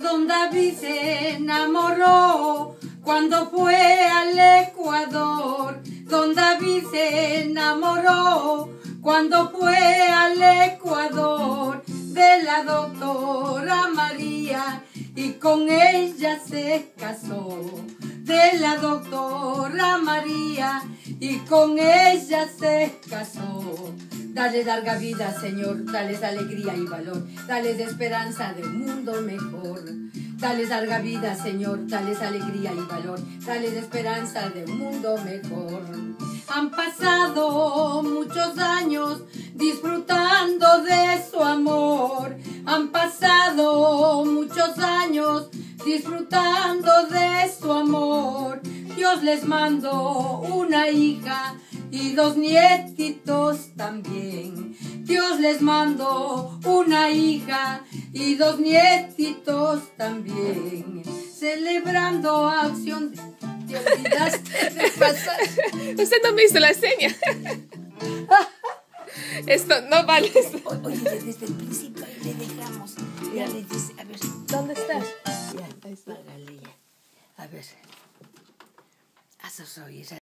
Don David se enamoró cuando fue al Ecuador. Don David se enamoró cuando fue al Ecuador de la doctora María y con ella se casó. De la doctora María y con ella se casó. Dale larga vida, Señor, dales alegría y valor, dales esperanza de un mundo mejor. Dales larga vida, Señor, dales alegría y valor, dales esperanza de un mundo mejor. Han pasado muchos años disfrutando de su amor. Han pasado muchos años disfrutando de su amor. Dios les mandó una hija y 2 nietitos también. Dios les mandó una hija y 2 nietitos también. Celebrando acción de... ¿Te olvidaste de pasar? Usted no me hizo la seña. Esto no vale. Oye, desde el principio le dejamos. Ya le dice, a ver. ¿Dónde estás? Ya, págale ya. A ver. Haz oír.